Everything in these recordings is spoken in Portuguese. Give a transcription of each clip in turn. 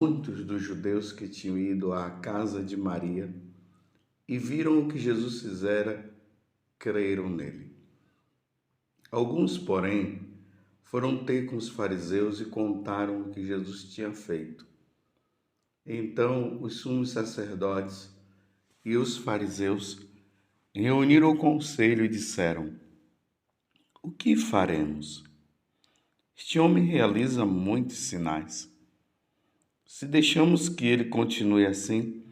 Muitos dos judeus que tinham ido à casa de Maria e viram o que Jesus fizera, creram nele. Alguns, porém, foram ter com os fariseus e contaram o que Jesus tinha feito. Então os sumos sacerdotes e os fariseus reuniram o conselho e disseram: O que faremos? Este homem realiza muitos sinais. Se deixamos que ele continue assim,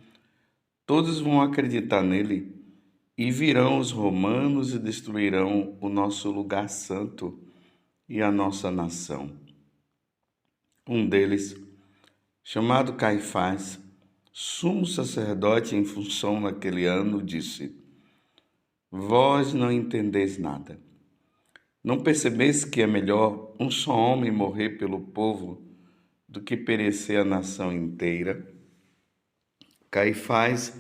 todos vão acreditar nele e virão os romanos e destruirão o nosso lugar santo e a nossa nação. Um deles, chamado Caifás, sumo sacerdote em função naquele ano, disse: Vós não entendeis nada. Não percebeis que é melhor um só homem morrer pelo povo do que perecer a nação inteira? Caifás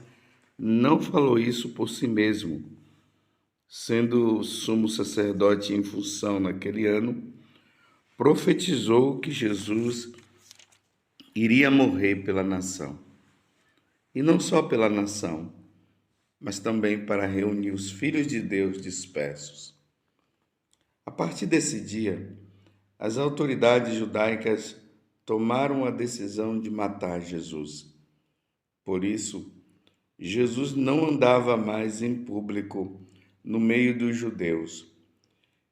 não falou isso por si mesmo, sendo sumo sacerdote em função naquele ano, profetizou que Jesus iria morrer pela nação. E não só pela nação, mas também para reunir os filhos de Deus dispersos. A partir desse dia, as autoridades judaicas tomaram a decisão de matar Jesus. Por isso, Jesus não andava mais em público no meio dos judeus.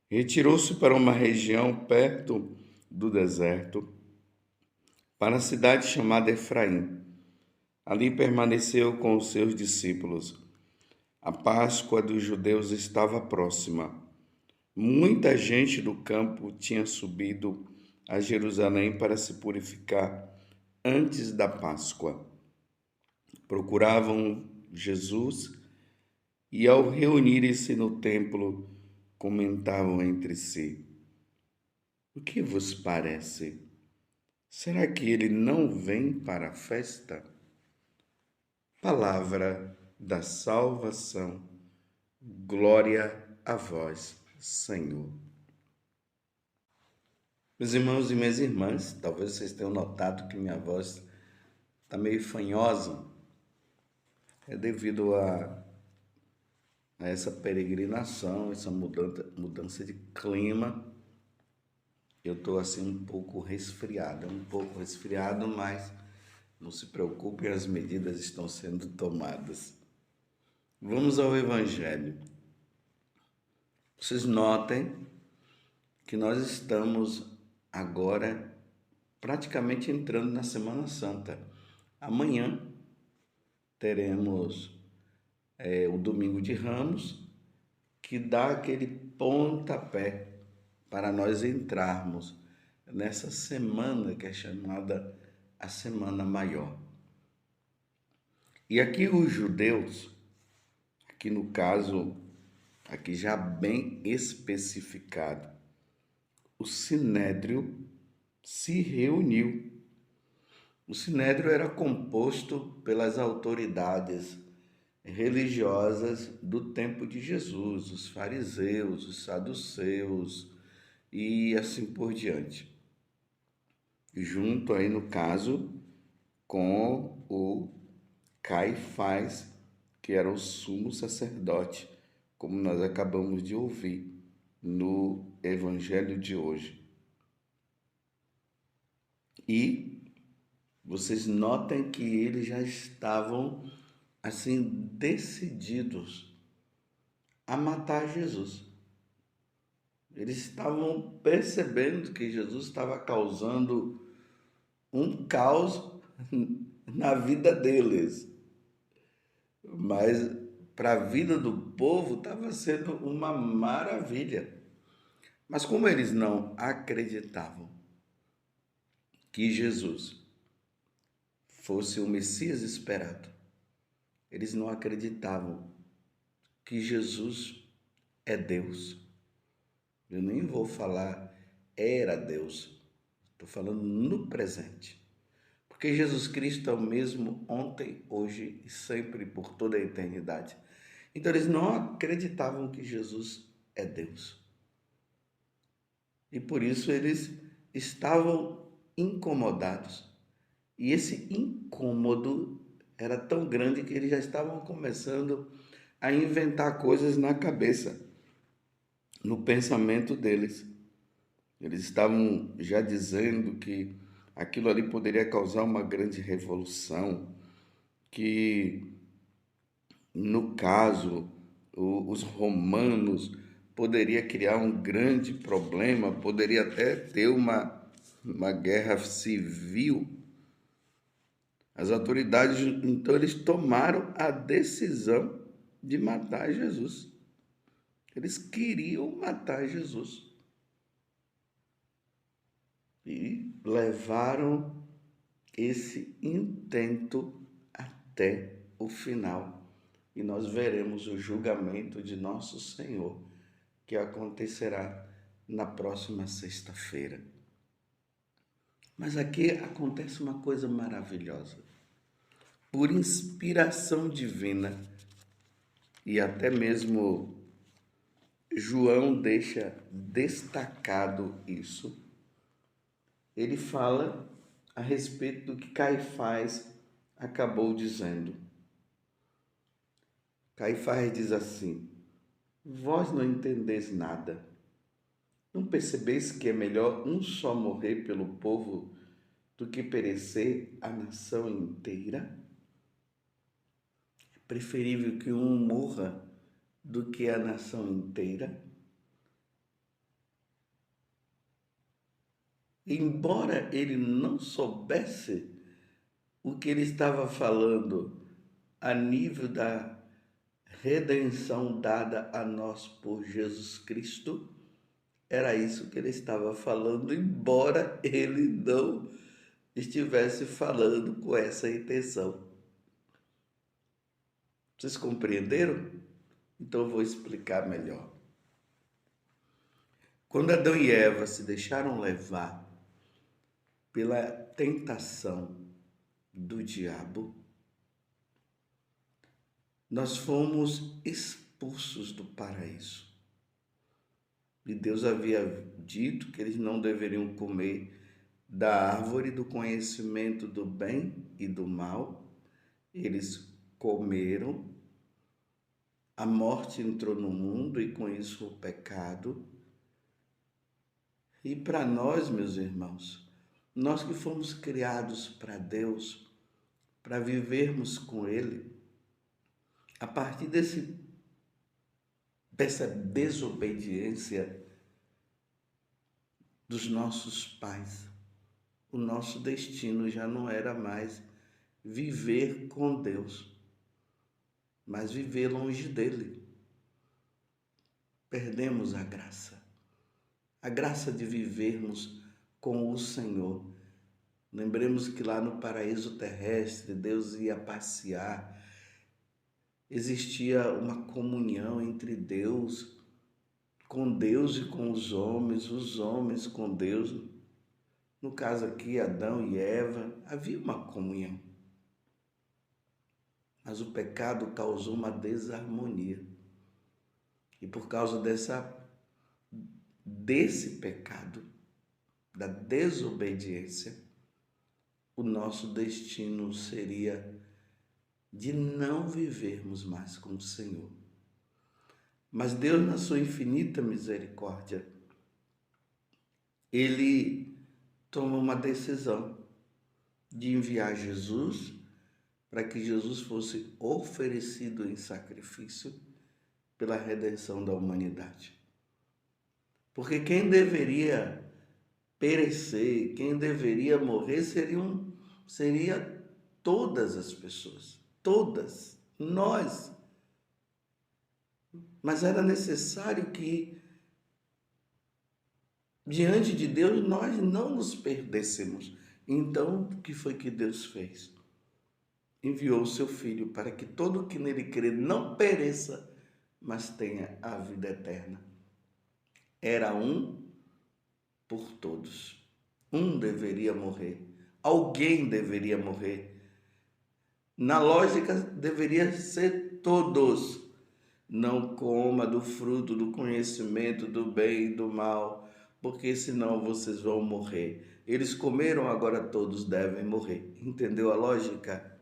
Retirou-se para uma região perto do deserto, para a cidade chamada Efraim. Ali permaneceu com os seus discípulos. A Páscoa dos judeus estava próxima. Muita gente do campo tinha subido a Jerusalém para se purificar antes da Páscoa. Procuravam Jesus e, ao reunirem-se no templo, comentavam entre si: O que vos parece? Será que ele não vem para a festa? Palavra da salvação. Glória a vós, Senhor. Meus irmãos e minhas irmãs, talvez vocês tenham notado que minha voz está meio fanhosa. É devido a essa peregrinação, essa mudança de clima. Eu estou assim um pouco resfriado, mas não se preocupem, as medidas estão sendo tomadas. Vamos ao Evangelho. Vocês notem que nós estamos agora praticamente entrando na Semana Santa. Amanhã teremos o Domingo de Ramos, que dá aquele pontapé para nós entrarmos nessa semana que é chamada a Semana Maior. E aqui os judeus, aqui no caso, aqui já bem especificado, o Sinédrio se reuniu. O Sinédrio era composto pelas autoridades religiosas do tempo de Jesus, os fariseus, os saduceus e assim por diante. Junto aí no caso com o Caifás, que era o sumo sacerdote, como nós acabamos de ouvir no Evangelho de hoje. E vocês notem que eles já estavam assim decididos a matar Jesus. Eles estavam percebendo que Jesus estava causando um caos na vida deles, mas para a vida do povo estava sendo uma maravilha. Mas como eles não acreditavam que Jesus fosse o Messias esperado, eles não acreditavam que Jesus é Deus. Eu nem vou falar era Deus, estou falando no presente. Porque Jesus Cristo é o mesmo ontem, hoje e sempre, por toda a eternidade. Então eles não acreditavam que Jesus é Deus. E por isso eles estavam incomodados. E esse incômodo era tão grande que eles já estavam começando a inventar coisas na cabeça, no pensamento deles. Eles estavam já dizendo que aquilo ali poderia causar uma grande revolução, que no caso os romanos poderia criar um grande problema, poderia até ter uma guerra civil. As autoridades, então, eles tomaram a decisão de matar Jesus. Eles queriam matar Jesus. E levaram esse intento até o final. E nós veremos o julgamento de nosso Senhor, que acontecerá na próxima sexta-feira. Mas aqui acontece uma coisa maravilhosa. Por inspiração divina, e até mesmo João deixa destacado isso, ele fala a respeito do que Caifás acabou dizendo. Caifás diz assim: vós não entendeis nada. Não percebeis que é melhor um só morrer pelo povo do que perecer a nação inteira? É preferível que um morra do que a nação inteira? Embora ele não soubesse o que ele estava falando a nível da redenção dada a nós por Jesus Cristo, era isso que ele estava falando, embora ele não estivesse falando com essa intenção. Vocês compreenderam? Então eu vou explicar melhor. Quando Adão e Eva se deixaram levar pela tentação do diabo, nós fomos expulsos do paraíso. E Deus havia dito que eles não deveriam comer da árvore do conhecimento do bem e do mal. Eles comeram, a morte entrou no mundo e com isso o pecado. E para nós, meus irmãos, nós que fomos criados para Deus, para vivermos com Ele, a partir dessa desobediência dos nossos pais, o nosso destino já não era mais viver com Deus, mas viver longe dele. Perdemos a graça de vivermos com o Senhor. Lembremos que lá no paraíso terrestre, Deus ia passear, existia uma comunhão entre Deus, com Deus e com os homens com Deus. No caso aqui, Adão e Eva, havia uma comunhão. Mas o pecado causou uma desarmonia. E por causa desse pecado, da desobediência, o nosso destino seria de não vivermos mais com o Senhor. Mas Deus, na sua infinita misericórdia, Ele toma uma decisão de enviar Jesus para que Jesus fosse oferecido em sacrifício pela redenção da humanidade. Porque quem deveria perecer, quem deveria morrer seria todas as pessoas, todas, nós. Mas era necessário que, diante de Deus, nós não nos perdêssemos. Então, o que foi que Deus fez? Enviou o seu Filho para que todo que nele crê não pereça, mas tenha a vida eterna. Era um por todos. Um deveria morrer. Alguém deveria morrer. Na lógica, deveria ser todos. Não coma do fruto do conhecimento do bem e do mal, porque senão vocês vão morrer. Eles comeram, agora todos devem morrer. Entendeu a lógica?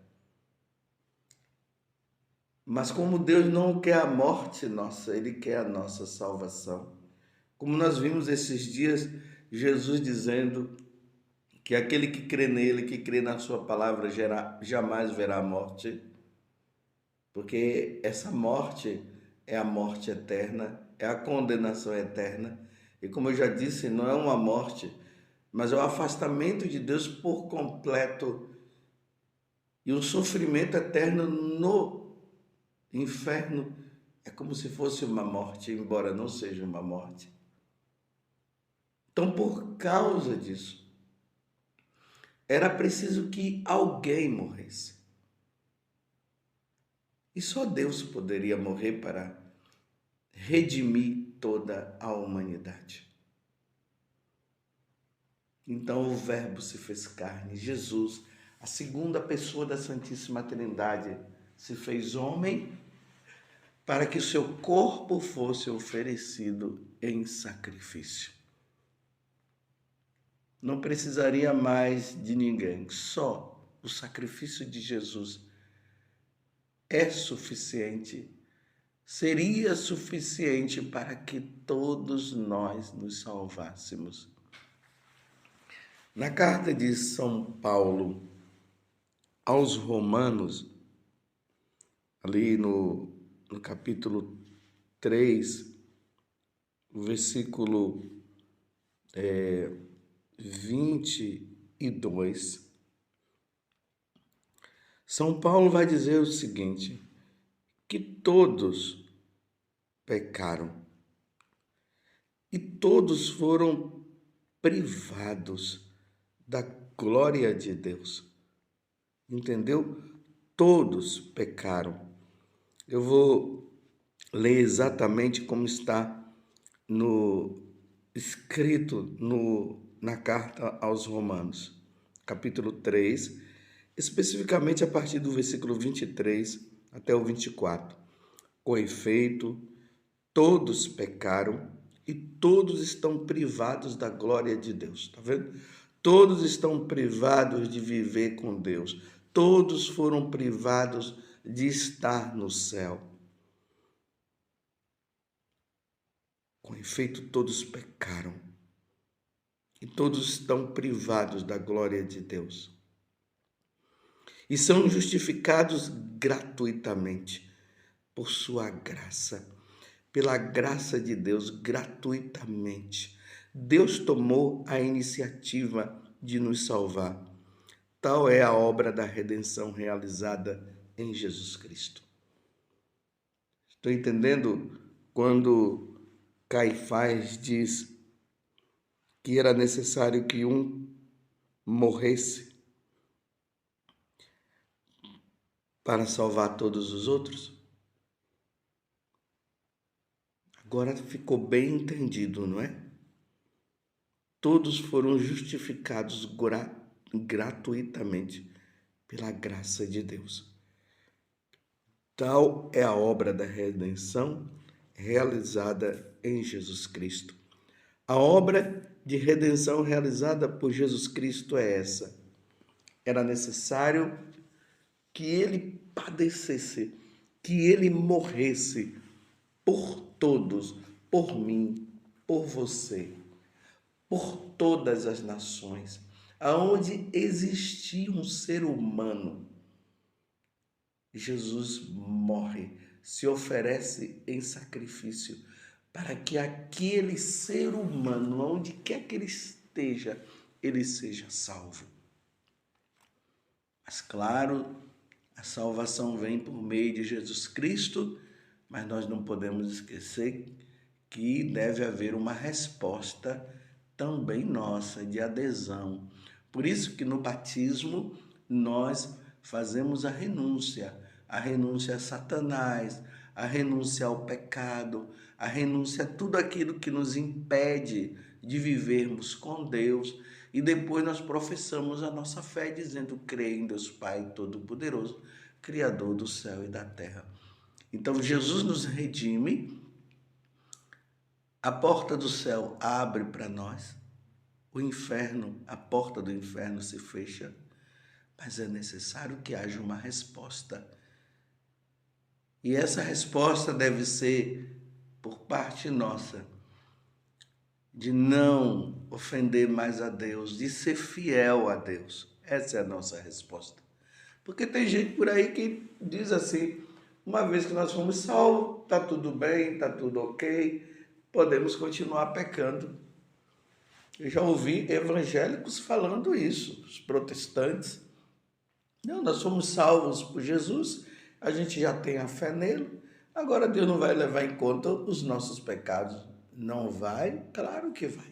Mas como Deus não quer a morte nossa, Ele quer a nossa salvação. Como nós vimos esses dias, Jesus dizendo que aquele que crê nele, que crê na sua palavra, jamais verá a morte, porque essa morte é a morte eterna, é a condenação eterna. E como eu já disse, não é uma morte, mas é o afastamento de Deus por completo e o sofrimento eterno no inferno. É como se fosse uma morte, embora não seja uma morte. Então, por causa disso, era preciso que alguém morresse. E só Deus poderia morrer para redimir toda a humanidade. Então o Verbo se fez carne, Jesus, a segunda pessoa da Santíssima Trindade, se fez homem para que o seu corpo fosse oferecido em sacrifício. Não precisaria mais de ninguém, só o sacrifício de Jesus é suficiente, seria suficiente para que todos nós nos salvássemos. Na carta de São Paulo aos Romanos, ali no capítulo 3, versículo 22, São Paulo vai dizer o seguinte, que todos pecaram e todos foram privados da glória de Deus. Entendeu? Todos pecaram. Eu vou ler exatamente como está escrito na carta aos Romanos, capítulo 3, especificamente a partir do versículo 23 até o 24. Com efeito, todos pecaram e todos estão privados da glória de Deus. Tá vendo? Todos estão privados de viver com Deus. Todos foram privados de estar no céu. Com efeito, todos pecaram e todos estão privados da glória de Deus. E são justificados gratuitamente por sua graça, pela graça de Deus, gratuitamente. Deus tomou a iniciativa de nos salvar. Tal é a obra da redenção realizada em Jesus Cristo. Estou entendendo quando Caifás diz que era necessário que um morresse para salvar todos os outros? Agora ficou bem entendido, não é? Todos foram justificados gratuitamente pela graça de Deus. Tal é a obra da redenção realizada em Jesus Cristo. A obra de redenção realizada por Jesus Cristo é essa. Era necessário que ele padecesse, que ele morresse por todos, por mim, por você, por todas as nações, aonde existia um ser humano. Jesus morre, se oferece em sacrifício para que aquele ser humano, onde quer que ele esteja, ele seja salvo. Mas claro, a salvação vem por meio de Jesus Cristo, mas nós não podemos esquecer que deve haver uma resposta também nossa, de adesão. Por isso que no batismo nós fazemos a renúncia a Satanás, a renúncia ao pecado, a renúncia a tudo aquilo que nos impede de vivermos com Deus, e depois nós professamos a nossa fé dizendo: creio em Deus Pai Todo-Poderoso, Criador do céu e da terra. Então Jesus nos redime, a porta do céu abre para nós, o inferno, a porta do inferno se fecha, mas é necessário que haja uma resposta. E essa resposta deve ser por parte nossa, de não ofender mais a Deus, de ser fiel a Deus. Essa é a nossa resposta. Porque tem gente por aí que diz assim, uma vez que nós fomos salvos, está tudo bem, está tudo ok, podemos continuar pecando. Eu já ouvi evangélicos falando isso, os protestantes. Não, nós somos salvos por Jesus, a gente já tem a fé nele, agora Deus não vai levar em conta os nossos pecados. Não vai? Claro que vai.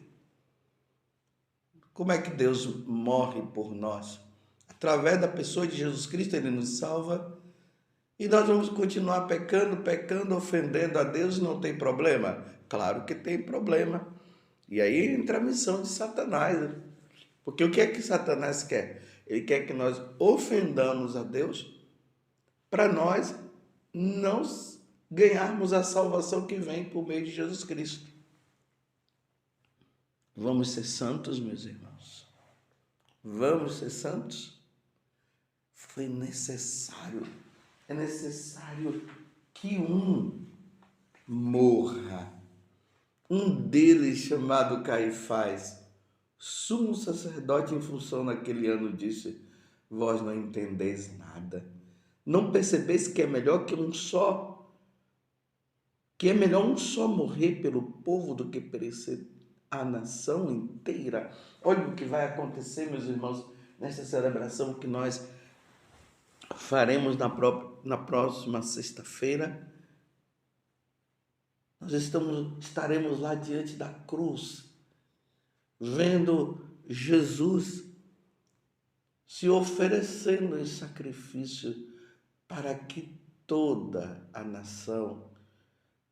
Como é que Deus morre por nós? Através da pessoa de Jesus Cristo, Ele nos salva. E nós vamos continuar pecando, ofendendo a Deus, não tem problema? Claro que tem problema. E aí entra a missão de Satanás. Porque o que é que Satanás quer? Ele quer que nós ofendamos a Deus para nós não ganharmos a salvação que vem por meio de Jesus Cristo. Vamos ser santos, meus irmãos. Vamos ser santos. Foi necessário, é necessário que um morra. Um deles, chamado Caifás, sumo sacerdote em função naquele ano, disse: vós não entendeis nada. Não percebeis que é melhor um só morrer pelo povo do que perecer a nação inteira. Olha o que vai acontecer, meus irmãos, nessa celebração que nós faremos na próxima sexta-feira. Nós estaremos lá diante da cruz, vendo Jesus se oferecendo em sacrifício para que toda a nação,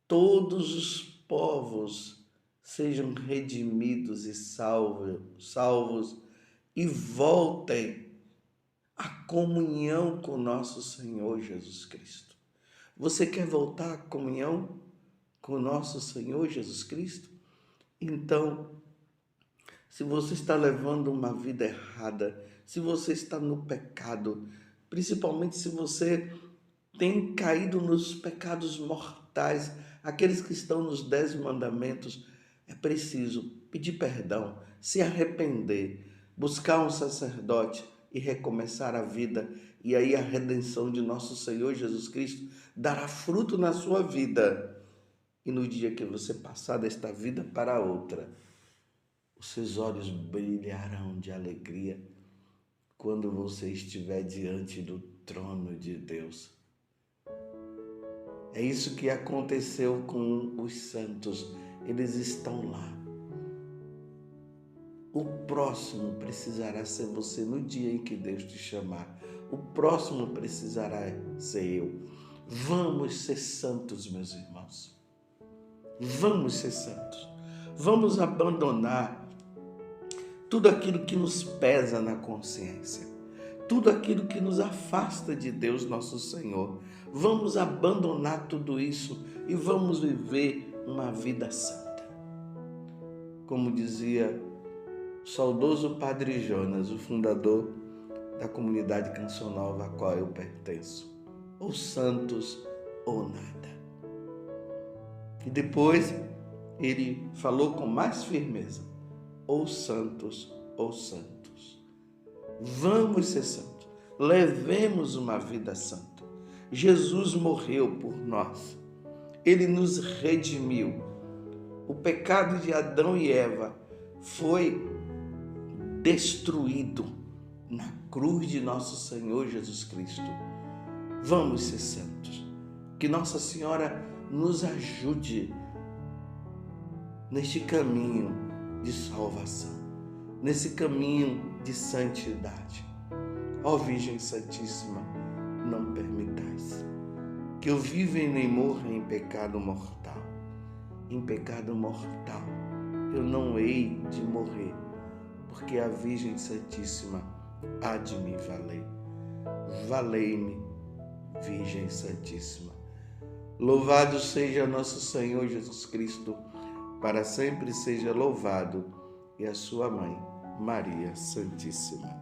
todos os povos sejam redimidos e salvos e voltem à comunhão com nosso Senhor Jesus Cristo. Você quer voltar à comunhão com nosso Senhor Jesus Cristo? Então, se você está levando uma vida errada, se você está no pecado, principalmente se você tem caído nos pecados mortais, aqueles que estão nos 10 mandamentos, é preciso pedir perdão, se arrepender, buscar um sacerdote e recomeçar a vida. E aí a redenção de nosso Senhor Jesus Cristo dará fruto na sua vida. E no dia que você passar desta vida para outra, os seus olhos brilharão de alegria quando você estiver diante do trono de Deus. É isso que aconteceu com os santos. Eles estão lá. O próximo precisará ser você no dia em que Deus te chamar. O próximo precisará ser eu. Vamos ser santos, meus irmãos. Vamos ser santos. Vamos abandonar tudo aquilo que nos pesa na consciência, tudo aquilo que nos afasta de Deus, nosso Senhor. Vamos abandonar tudo isso e vamos viver uma vida santa. Como dizia o saudoso Padre Jonas, o fundador da comunidade Canção Nova a qual eu pertenço: ou santos ou nada. E depois ele falou com mais firmeza: ou santos ou santos. Vamos ser santos. Levemos uma vida santa. Jesus morreu por nós. Ele nos redimiu. O pecado de Adão e Eva foi destruído na cruz de nosso Senhor Jesus Cristo. Vamos ser santos. Que Nossa Senhora nos ajude neste caminho de salvação, nesse caminho de santidade. Ó Virgem Santíssima, não permitais que eu viva e nem morra em pecado mortal. Em pecado mortal eu não hei de morrer, porque a Virgem Santíssima há de me valer. Valei-me, Virgem Santíssima. Louvado seja nosso Senhor Jesus Cristo, para sempre seja louvado, e a sua mãe, Maria Santíssima.